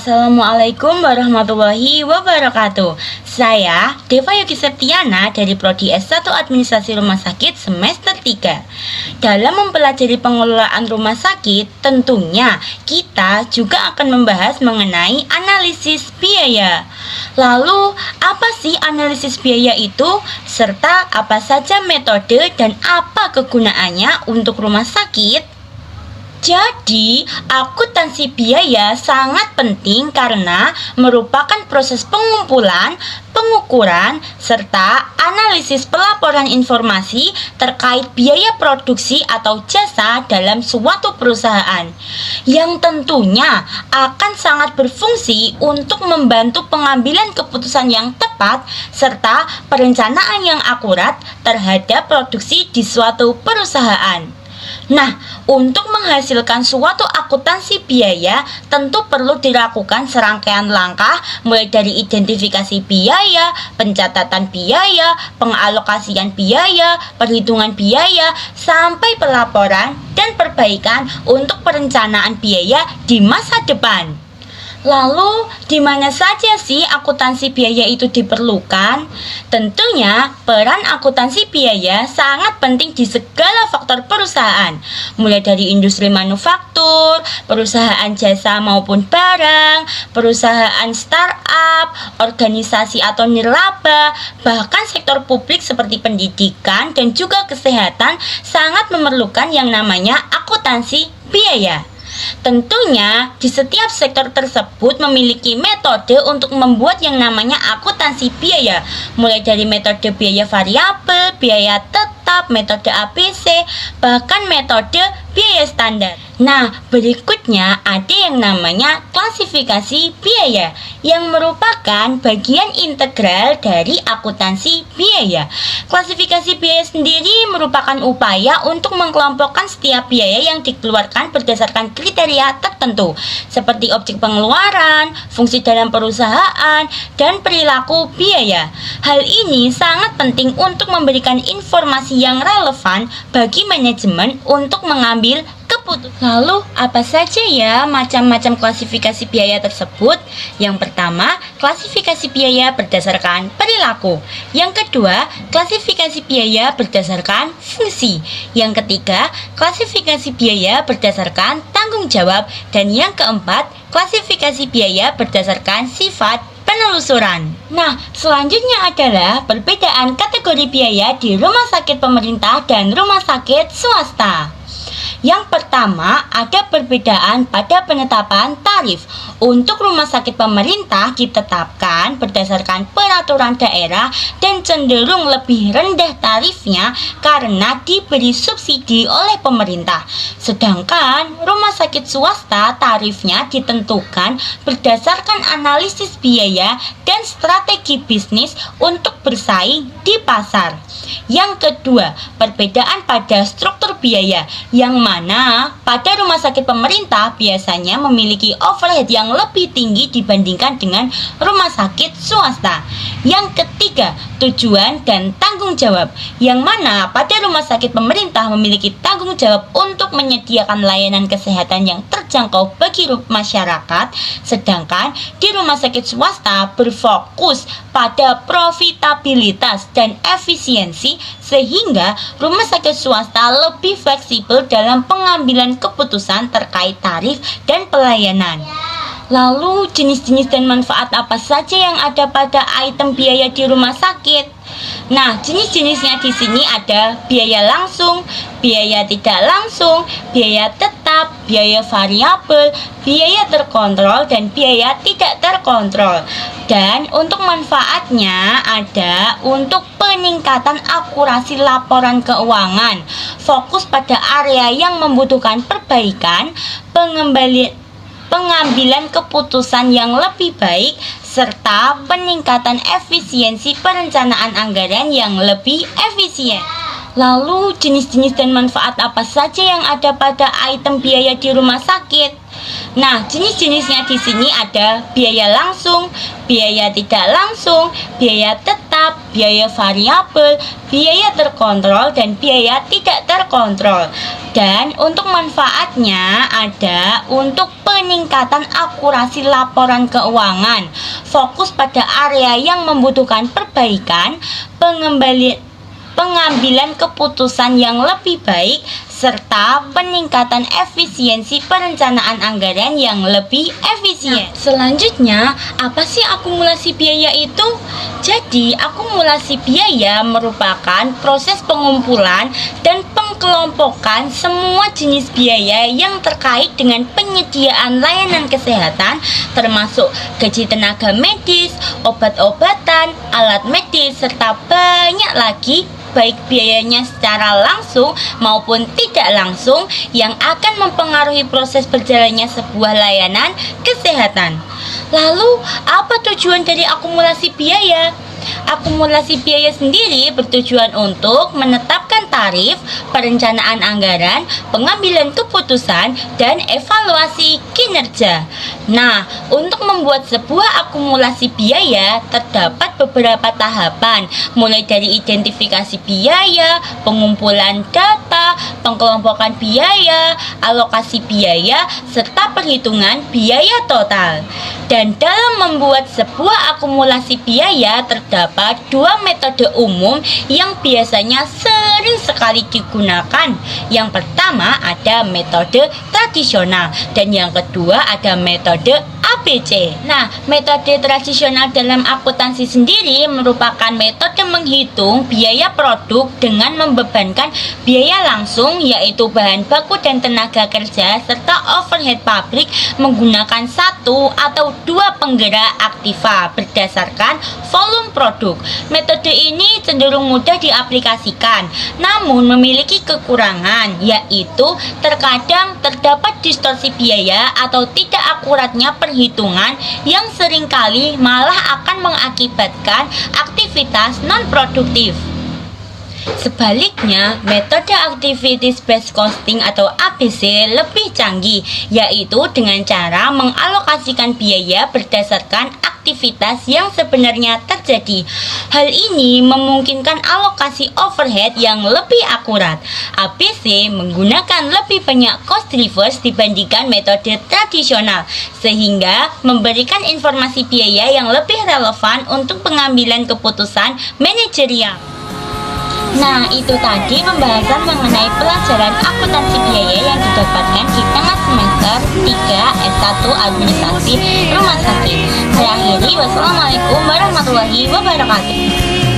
Assalamualaikum warahmatullahi wabarakatuh. Saya Deva Yogi Septiana dari Prodi S1 Administrasi Rumah Sakit semester 3. Dalam mempelajari pengelolaan rumah sakit, tentunya kita juga akan membahas mengenai analisis biaya. Lalu, apa sih analisis biaya itu? Serta apa saja metode dan apa kegunaannya untuk rumah sakit? Jadi, akuntansi biaya sangat penting karena merupakan proses pengumpulan, pengukuran, serta analisis pelaporan informasi terkait biaya produksi atau jasa dalam suatu perusahaan, yang tentunya akan sangat berfungsi untuk membantu pengambilan keputusan yang tepat serta perencanaan yang akurat terhadap produksi di suatu perusahaan. Nah, untuk menghasilkan suatu akuntansi biaya tentu perlu dilakukan serangkaian langkah mulai dari identifikasi biaya, pencatatan biaya, pengalokasian biaya, perhitungan biaya, sampai pelaporan dan perbaikan untuk perencanaan biaya di masa depan. Lalu, di mana saja sih akuntansi biaya itu diperlukan? Tentunya, peran akuntansi biaya sangat penting di segala faktor perusahaan, mulai dari industri manufaktur, perusahaan jasa maupun barang, perusahaan startup, organisasi atau nirlaba, bahkan sektor publik seperti pendidikan dan juga kesehatan sangat memerlukan yang namanya akuntansi biaya. Tentunya, di setiap sektor tersebut memiliki metode untuk membuat yang namanya akuntansi biaya, mulai dari metode biaya variabel, biaya tetap, metode ABC, bahkan metode biaya standar. Nah, berikutnya ada yang namanya klasifikasi biaya, yang merupakan bagian integral dari akuntansi biaya. Klasifikasi biaya sendiri merupakan upaya untuk mengelompokkan setiap biaya yang dikeluarkan berdasarkan kriteria tertentu, seperti objek pengeluaran, fungsi dalam perusahaan, dan perilaku biaya. Hal ini sangat penting untuk memberikan informasi yang relevan bagi manajemen untuk mengambil keputusan. Lalu, apa saja ya macam-macam klasifikasi biaya tersebut? Yang pertama, klasifikasi biaya berdasarkan perilaku. Yang kedua, klasifikasi biaya berdasarkan fungsi. Yang ketiga, klasifikasi biaya berdasarkan tanggung jawab. Dan yang keempat, klasifikasi biaya berdasarkan sifat penelusuran. Nah, selanjutnya adalah perbedaan kategori biaya di rumah sakit pemerintah dan rumah sakit swasta. Yang pertama, ada perbedaan pada penetapan tarif. Untuk rumah sakit pemerintah ditetapkan berdasarkan peraturan daerah dan cenderung lebih rendah tarifnya karena diberi subsidi oleh pemerintah. Sedangkan rumah sakit swasta tarifnya ditentukan berdasarkan analisis biaya dan strategi bisnis untuk bersaing di pasar. Yang kedua, perbedaan pada struktur biaya, yang mana pada rumah sakit pemerintah biasanya memiliki overhead yang lebih tinggi dibandingkan dengan rumah sakit swasta. Yang ketiga, tujuan dan tanggung jawab, yang mana pada rumah sakit pemerintah memiliki tanggung jawab untuk menyediakan layanan kesehatan yang terjangkau bagi masyarakat, sedangkan di rumah sakit swasta berfokus pada profitabilitas dan efisiensi, sehingga rumah sakit swasta lebih fleksibel dalam pengambilan keputusan terkait tarif dan pelayanan. Lalu, jenis-jenis dan manfaat apa saja yang ada pada item biaya di rumah sakit? Nah, jenis-jenisnya di sini ada biaya langsung, biaya tidak langsung, biaya tetap, biaya variabel, biaya terkontrol, dan biaya tidak terkontrol. Dan untuk manfaatnya ada untuk peningkatan akurasi laporan keuangan, fokus pada area yang membutuhkan perbaikan, pengambilan keputusan yang lebih baik, serta peningkatan efisiensi perencanaan anggaran yang lebih efisien. Lalu, jenis-jenis dan manfaat apa saja yang ada pada item biaya di rumah sakit? Nah, jenis-jenisnya di sini ada biaya langsung, biaya tidak langsung, biaya tetap, biaya variabel, biaya terkontrol, dan biaya tidak terkontrol. Dan untuk manfaatnya ada untuk peningkatan akurasi laporan keuangan, fokus pada area yang membutuhkan perbaikan, pengambilan keputusan yang lebih baik, serta peningkatan efisiensi perencanaan anggaran yang lebih efisien. Selanjutnya, apa sih akumulasi biaya itu? Jadi, akumulasi biaya merupakan proses pengumpulan dan pengkelompokan semua jenis biaya yang terkait dengan penyediaan layanan kesehatan, termasuk gaji tenaga medis, obat-obatan, alat medis, serta banyak lagi, baik biayanya secara langsung maupun tidak langsung yang akan mempengaruhi proses berjalannya sebuah layanan kesehatan. Lalu, apa tujuan dari akumulasi biaya? Akumulasi biaya sendiri bertujuan untuk menetapkan tarif, perencanaan anggaran, pengambilan keputusan, dan evaluasi kinerja. Nah, untuk membuat sebuah akumulasi biaya terdapat beberapa tahapan, mulai dari identifikasi biaya, pengumpulan data, pengkelompokan biaya, alokasi biaya, serta perhitungan biaya total. Dan dalam membuat sebuah akumulasi biaya terdapat dua metode umum yang biasanya sering sekali digunakan. Yang pertama ada metode tradisional dan yang kedua ada metode ABC. Nah, metode tradisional dalam akuntansi sendiri merupakan metode menghitung biaya produk dengan membebankan biaya langsung, yaitu bahan baku dan tenaga kerja serta overhead pabrik menggunakan satu atau dua penggerak aktiva berdasarkan volume produk. Metode ini cenderung mudah diaplikasikan, namun memiliki kekurangan, yaitu terkadang terdapat distorsi biaya atau tidak akuratnya perhitungan yang seringkali malah akan mengakibatkan aktivitas non-produktif. Sebaliknya, metode Activities Based Costing atau ABC lebih canggih, yaitu dengan cara mengalokasikan biaya berdasarkan aktivitas yang sebenarnya terjadi. Hal ini memungkinkan alokasi overhead yang lebih akurat. ABC menggunakan lebih banyak cost drivers dibandingkan metode tradisional, sehingga memberikan informasi biaya yang lebih relevan untuk pengambilan keputusan manajerial. Nah, itu tadi pembahasan mengenai pelajaran akuntansi biaya yang didapatkan di tengah semester 3 S1 Administrasi Rumah Sakit. Saya akhiri, wassalamualaikum warahmatullahi wabarakatuh.